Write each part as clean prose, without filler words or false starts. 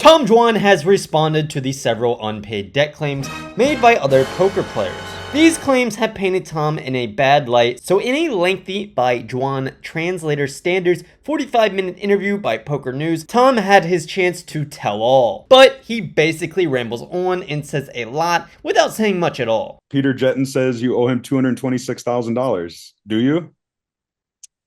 Tom Dwan has responded to the several unpaid debt claims made by other poker players. These claims have painted Tom in a bad light, so in a lengthy, by Dwan translator standards, 45-minute interview by Poker News, Tom had his chance to tell all. But he basically rambles on and says a lot without saying much at all. Peter Jetten says you owe him $226,000. Do you?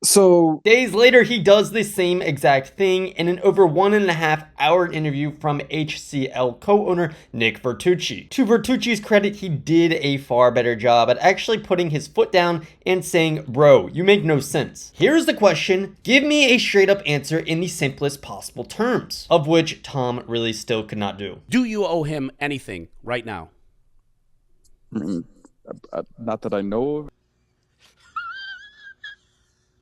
So days later, he does the same exact thing in an over 1.5 hour interview from HCL co-owner Nick Vertucci. To Vertucci's credit, he did a far better job at actually putting his foot down and saying, bro, you make no sense. Here's the question. Give me a straight up answer in the simplest possible terms, of which Tom really still could not do. Do you owe him anything right now? Not that I know of.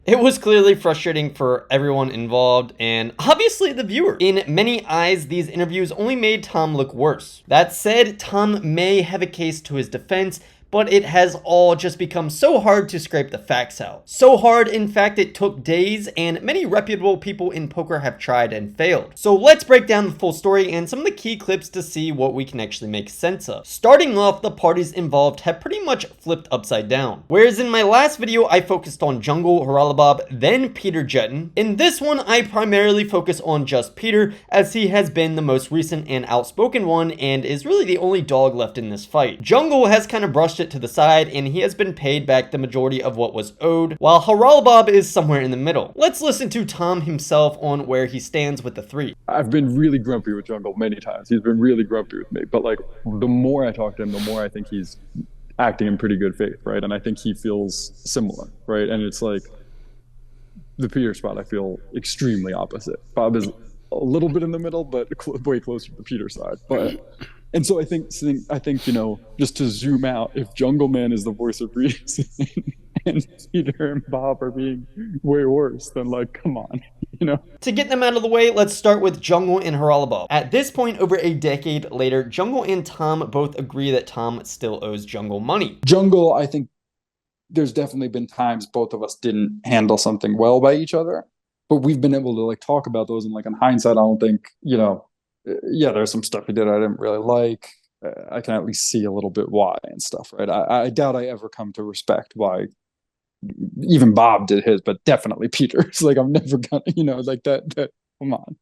It was clearly frustrating for everyone involved and obviously the viewer. In many eyes, these interviews only made Tom look worse. That said, Tom may have a case to his defense, but it has all just become so hard to scrape the facts out. So hard, in fact, it took days, and many reputable people in poker have tried and failed. So let's break down the full story and some of the key clips to see what we can actually make sense of. Starting off, the parties involved have pretty much flipped upside down. Whereas in my last video, I focused on Jungle, Haralabob, then Peter Jetten. In this one, I primarily focus on just Peter, as he has been the most recent and outspoken one, and is really the only dog left in this fight. Jungle has kind of brushed it to the side, and he has been paid back the majority of what was owed, while Haralabob is somewhere in the middle. Let's listen to Tom himself on where he stands with the three. I've been really grumpy with Jungle many times. He's been really grumpy with me, but like the more I talk to him, the more I think he's acting in pretty good faith, right? And I think he feels similar, right? And it's like the Peter spot, I feel extremely opposite. Bob is a little bit in the middle, but way closer to the Peter side. And so I think, you know, just to zoom out, if Jungle Man is the voice of reason and Peter and Bob are being way worse, then like, come on, you know? To get them out of the way, let's start with Jungle and Haralabob. At this point, over a decade later, Jungle and Tom both agree that Tom still owes Jungle money. Jungle, I think there's definitely been times both of us didn't handle something well by each other, but we've been able to like talk about those, and like in hindsight, I don't think, you know, yeah, there's some stuff he did I didn't really like. I can at least see a little bit why and stuff, right? I doubt I ever come to respect why even Bob did his, but definitely Peter's. Like, I'm never gonna, you know, like that come on.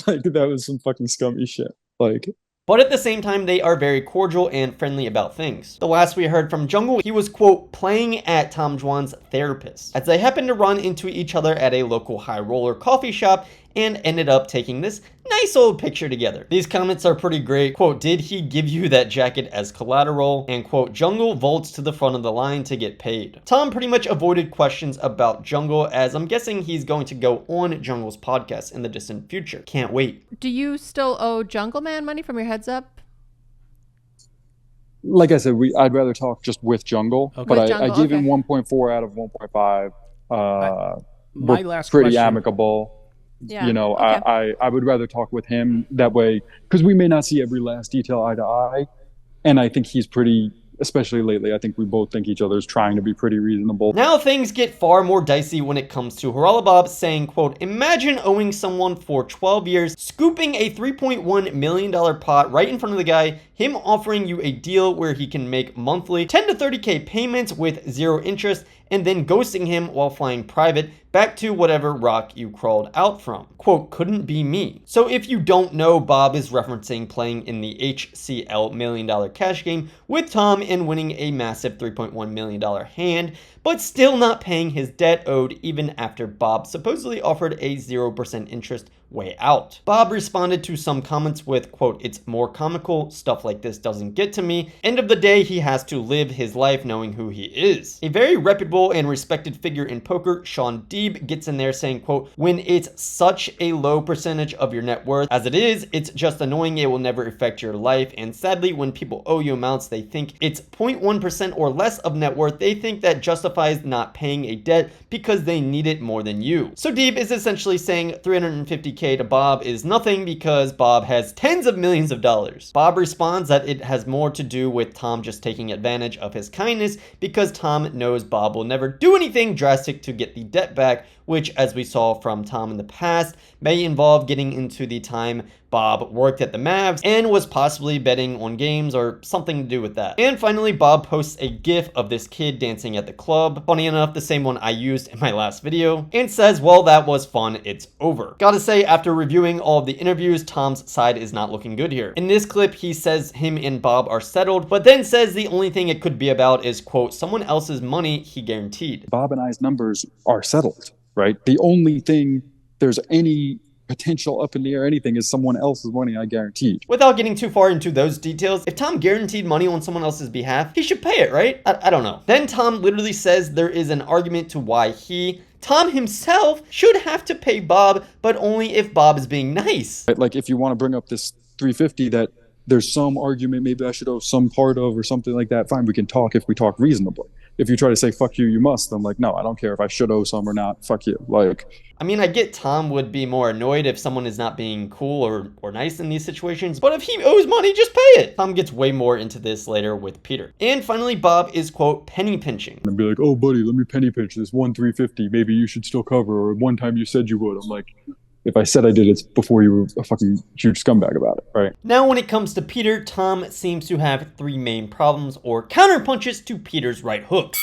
Like, that was some fucking scummy shit. Like, but at the same time, they are very cordial and friendly about things. The last we heard from Jungle, he was, quote, playing at Tom Dwan's therapist, as they happened to run into each other at a local high roller coffee shop and ended up taking this nice old picture together. These comments are pretty great. Quote, did he give you that jacket as collateral? And quote, Jungle vaults to the front of the line to get paid. Tom pretty much avoided questions about Jungle, as I'm guessing he's going to go on Jungle's podcast in the distant future. Can't wait. Do you still owe Jungle Man money from your heads up? like I said, I'd rather talk just with Jungle, Okay. but With Jungle, I gave okay. him 1.4 out of 1.5. My We're last pretty question. amicable. Yeah. You know, okay. I would rather talk with him that way, because we may not see every last detail eye to eye, and I think he's pretty, especially lately, I think we both think each other is trying to be pretty reasonable. Now things get far more dicey when it comes to Haralabob saying, quote, imagine owing someone for 12 years, scooping a $3.1 million pot right in front of the guy, him offering you a deal where he can make monthly 10 to 30K payments with zero interest, and then ghosting him while flying private back to whatever rock you crawled out from. Quote, couldn't be me. So if you don't know, Bob is referencing playing in the HCL $1 million cash game with Tom and winning a massive $3.1 million hand, but still not paying his debt owed even after Bob supposedly offered a 0% interest way out. Bob responded to some comments with, quote, it's more comical, stuff like this doesn't get to me. End of the day, he has to live his life knowing who he is. A very reputable and respected figure in poker, Sean Deeb, gets in there saying, quote, when it's such a low percentage of your net worth as it is, it's just annoying. It will never affect your life. And sadly, when people owe you amounts they think it's 0.1% or less of net worth, they think that justifies not paying a debt because they need it more than you. So Deeb is essentially saying 350K to Bob is nothing because Bob has tens of millions of dollars. Bob responds that it has more to do with Tom just taking advantage of his kindness because Tom knows Bob will never do anything drastic to get the debt back, which, as we saw from Tom in the past, may involve getting into the time Bob worked at the Mavs and was possibly betting on games or something to do with that. And finally, Bob posts a gif of this kid dancing at the club, funny enough, the same one I used in my last video, and says, well, that was fun, it's over. Gotta say, after reviewing all of the interviews, Tom's side is not looking good here. In this clip, he says him and Bob are settled, but then says the only thing it could be about is, quote, someone else's money he guaranteed. Bob and I's numbers are settled, right? The only thing there's any potential up in the air, anything, is someone else's money I guaranteed. Without getting too far into those details, if Tom guaranteed money on someone else's behalf, he should pay it, right? I don't know. Then Tom literally says there is an argument to why Tom himself should have to pay Bob, but only if Bob is being nice. Like, if you want to bring up this 350 that there's some argument maybe I should owe some part of or something like that, fine, we can talk if we talk reasonably. If you try to say, fuck you, you must, I'm like, no, I don't care if I should owe some or not, fuck you. Like, I mean, I get Tom would be more annoyed if someone is not being cool or nice in these situations, but if he owes money, just pay it. Tom gets way more into this later with Peter. And finally, Bob is, quote, penny pinching. And be like, oh, buddy, let me penny pinch this 350. Maybe you should still cover, or one time you said you would. I'm like, if I said I did, it's before you were a fucking huge scumbag about it, right? Now, when it comes to Peter, Tom seems to have three main problems or counterpunches to Peter's right hooks: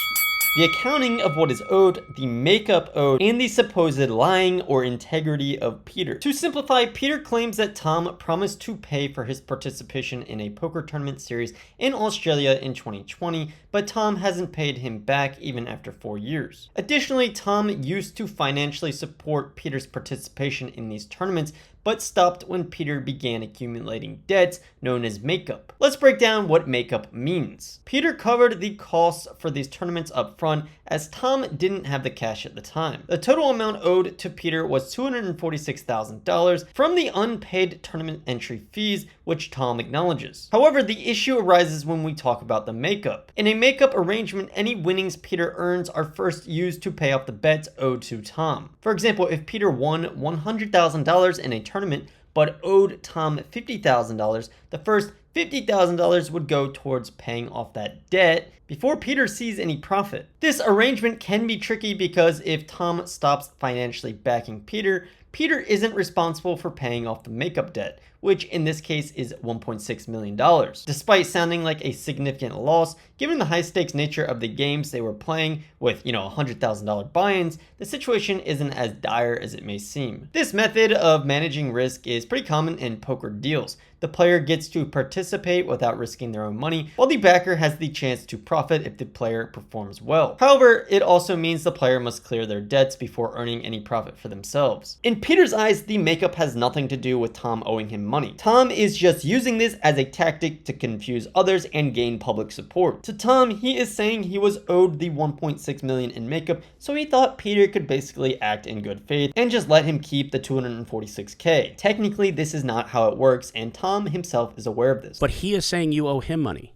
the accounting of what is owed, the makeup owed, and the supposed lying or integrity of Peter. To simplify, Peter claims that Tom promised to pay for his participation in a poker tournament series in Australia in 2020, but Tom hasn't paid him back even after 4 years. Additionally, Tom used to financially support Peter's participation in these tournaments, but stopped when Peter began accumulating debts known as makeup. Let's break down what makeup means. Peter covered the costs for these tournaments up front, as Tom didn't have the cash at the time. The total amount owed to Peter was $246,000 from the unpaid tournament entry fees, which Tom acknowledges. However, the issue arises when we talk about the makeup. In a makeup arrangement, any winnings Peter earns are first used to pay off the bets owed to Tom. For example, if Peter won $100,000 in a tournament but owed Tom $50,000, the first $50,000 would go towards paying off that debt before Peter sees any profit. This arrangement can be tricky because if Tom stops financially backing Peter, Peter isn't responsible for paying off the makeup debt, which in this case is $1.6 million. Despite sounding like a significant loss, given the high stakes nature of the games they were playing with, $100,000 buy-ins, the situation isn't as dire as it may seem. This method of managing risk is pretty common in poker deals. The player gets to participate without risking their own money, while the backer has the chance to profit if the player performs well. However, it also means the player must clear their debts before earning any profit for themselves. In Peter's eyes, the makeup has nothing to do with Tom owing him money. Tom is just using this as a tactic to confuse others and gain public support. To Tom, he is saying he was owed the $1.6 million in makeup, so he thought Peter could basically act in good faith and just let him keep the $246K. Technically, this is not how it works, and Tom himself is aware of this. But he is saying you owe him money.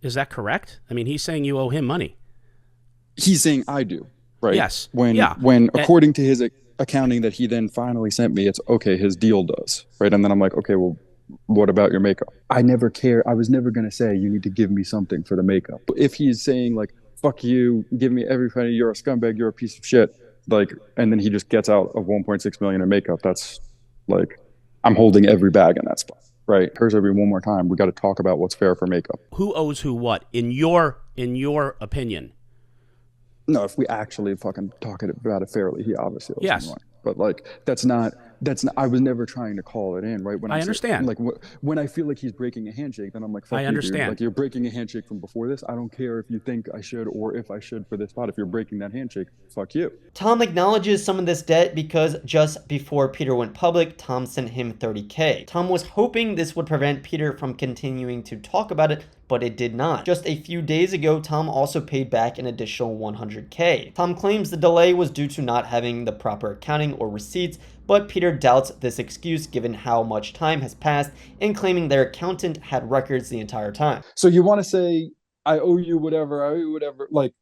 Is that correct? I mean, he's saying you owe him money. He's saying I do, right? Yes. When according to his accounting that he then finally sent me, it's okay, his deal does, right? And then I'm like, okay, well, what about your makeup? I never care. I was never going to say you need to give me something for the makeup. If he's saying like, fuck you, give me every penny, you're a scumbag, you're a piece of shit, like, and then he just gets out of 1.6 million in makeup, that's like, I'm holding every bag in that spot, right? Here's every one more time, we got to talk about what's fair for makeup. Who owes who what, in your opinion? No, if we actually fucking talk about it fairly, he obviously owes Yes. me money. But like, that's not, I was never trying to call it in, right? When I understand. Like when I feel like he's breaking a handshake, then I'm like, fuck I you, understand. dude. Like, you're breaking a handshake from before this. I don't care if you think I should or if I should for this spot. If you're breaking that handshake, fuck you. Tom acknowledges some of this debt because just before Peter went public, Tom sent him $30K. Tom was hoping this would prevent Peter from continuing to talk about it, but it did not. Just a few days ago, Tom also paid back an additional $100K. Tom claims the delay was due to not having the proper accounting or receipts, but Peter doubts this excuse given how much time has passed and claiming their accountant had records the entire time. So you want to say, I owe you whatever, like,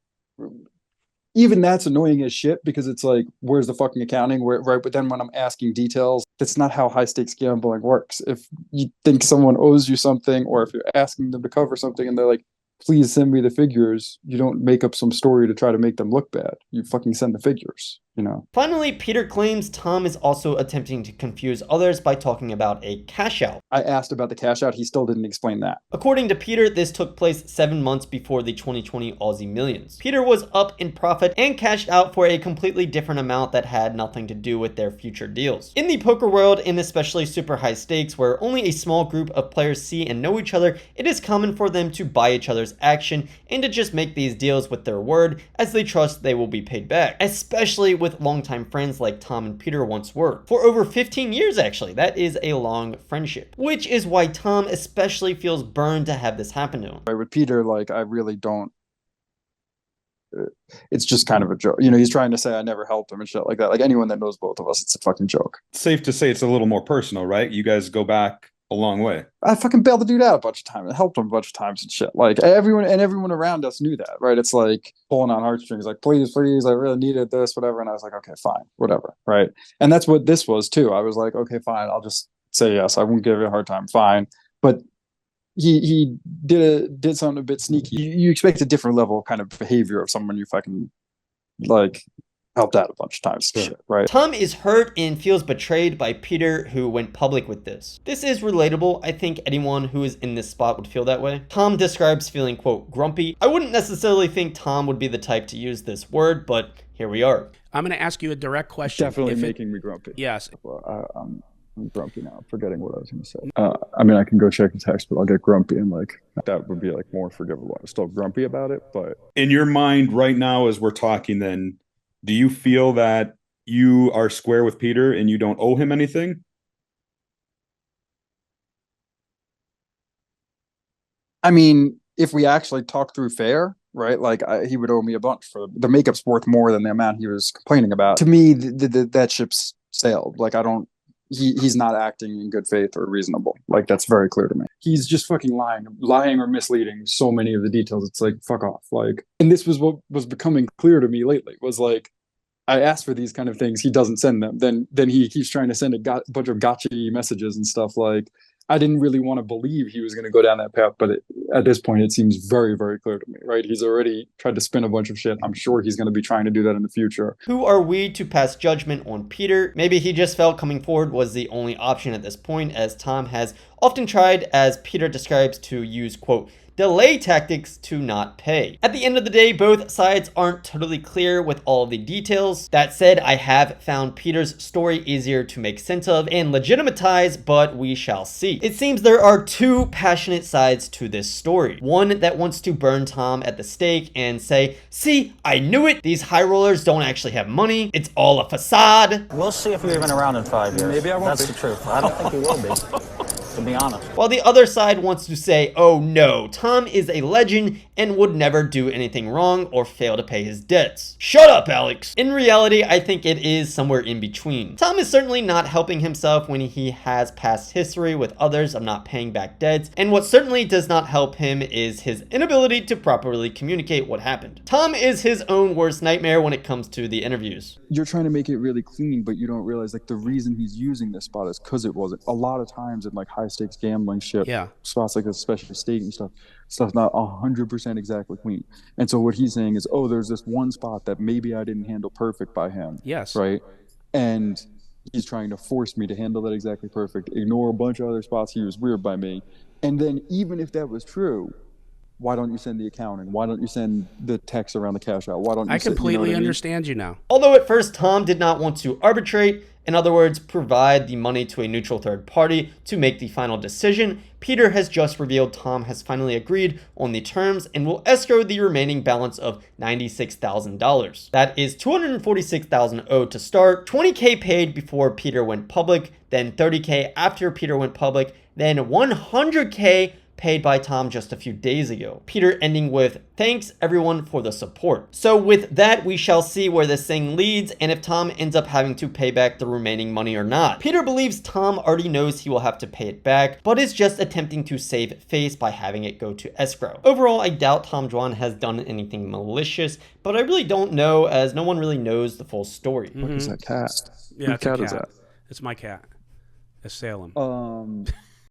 even that's annoying as shit because it's like, where's the fucking accounting? Right? But then when I'm asking details, that's not how high stakes gambling works. If you think someone owes you something, or if you're asking them to cover something and they're like, please send me the figures. You don't make up some story to try to make them look bad. You fucking send the figures, you know? Finally, Peter claims Tom is also attempting to confuse others by talking about a cash out. I asked about the cash out. He still didn't explain that. According to Peter, this took place 7 months before the 2020 Aussie Millions. Peter was up in profit and cashed out for a completely different amount that had nothing to do with their future deals. In the poker world, and especially super high stakes where only a small group of players see and know each other, it is common for them to buy each other's action and to just make these deals with their word as they trust they will be paid back, especially with longtime friends like Tom and Peter once were. For over 15 years actually, that is a long friendship, which is why Tom especially feels burned to have this happen to him. Right, with Peter, like, I really don't, it's just kind of a joke. You know, he's trying to say I never helped him and shit like that. Like, anyone that knows both of us, it's a fucking joke. It's safe to say it's a little more personal, right? You guys go back a long way. I fucking bailed the dude out a bunch of times. I helped him a bunch of times and shit. Like, everyone around us knew that, right? It's like pulling on heartstrings, like, please, I really needed this, whatever. And I was like, okay, fine, whatever, right? And that's what this was too. I was like, okay, fine, I'll just say yes. I won't give you a hard time, fine. But he did something a bit sneaky. You expect a different level of kind of behavior of someone you fucking like helped out a bunch of times, Sure. shit, right? Tom is hurt and feels betrayed by Peter, who went public with this. This is relatable. I think anyone who is in this spot would feel that way. Tom describes feeling, quote, grumpy. I wouldn't necessarily think Tom would be the type to use this word, but here we are. I'm going to ask you a direct question. Definitely making me grumpy. Yes. Well, I'm grumpy now. I'm forgetting what I was going to say. I mean, I can go check the text, but I'll get grumpy and like that would be like more forgivable. I'm still grumpy about it, but In your mind right now, as we're talking, then, do you feel that you are square with Peter and you don't owe him anything? I mean, if we actually talk through fair, right? Like he would owe me a bunch for the makeup's worth more than the amount he was complaining about. To me, that ship's sailed. Like I don't. He's not acting in good faith or reasonable. Like that's very clear to me. He's just fucking lying or misleading so many of the details. It's like, fuck off. Like, and this was what was becoming clear to me lately was like, I asked for these kind of things. He doesn't send them. Then he keeps trying to send a bunch of gotcha messages and stuff. Like, I didn't really want to believe he was going to go down that path, but at this point, it seems very, very clear to me, right? He's already tried to spin a bunch of shit. I'm sure he's going to be trying to do that in the future. Who are we to pass judgment on Peter? Maybe he just felt coming forward was the only option at this point, as Tom has often tried, as Peter describes, to use, quote, delay tactics to not pay. At the end of the day, both sides aren't totally clear with all of the details. That said, I have found Peter's story easier to make sense of and legitimatize, but we shall see. It seems there are two passionate sides to this story. One that wants to burn Tom at the stake and say, see, I knew it. These high rollers don't actually have money. It's all a facade. We'll see if you're even around in 5 years. Maybe I won't That's be. the truth. I don't think you will be, to be honest. While the other side wants to say, oh no, Tom is a legend and would never do anything wrong or fail to pay his debts. Shut up, Alex. In reality, I think it is somewhere in between. Tom is certainly not helping himself when he has past history with others of not paying back debts, and what certainly does not help him is his inability to properly communicate what happened. Tom is his own worst nightmare when it comes to the interviews. You're trying to make it really clean, but you don't realize like the reason he's using this spot is because it wasn't. A lot of times in like high stakes gambling shit, spots like this, especially staking stuff's not 100% exactly clean. And so what he's saying is, oh, there's this one spot that maybe I didn't handle perfect by him. Yes. Right. And he's trying to force me to handle that exactly perfect, ignore a bunch of other spots he was weird by me. And then even if that was true, why don't you send the accounting? Why don't you send the text around the cash out? Why don't you I completely you know understand you now. Although at first Tom did not want to arbitrate, in other words, provide the money to a neutral third party to make the final decision, Peter has just revealed Tom has finally agreed on the terms and will escrow the remaining balance of $96,000. That is $246,000 owed to start, $20K paid before Peter went public, then $30K after Peter went public, then $100K paid by Tom just a few days ago. Peter ending with, thanks everyone for the support. So with that, we shall see where this thing leads and if Tom ends up having to pay back the remaining money or not. Peter believes Tom already knows he will have to pay it back, but is just attempting to save face by having it go to escrow. Overall, I doubt Tom Dwan has done anything malicious, but I really don't know, as no one really knows the full story. What is that cat? Yeah, Whose cat is that? It's my cat. It's Salem.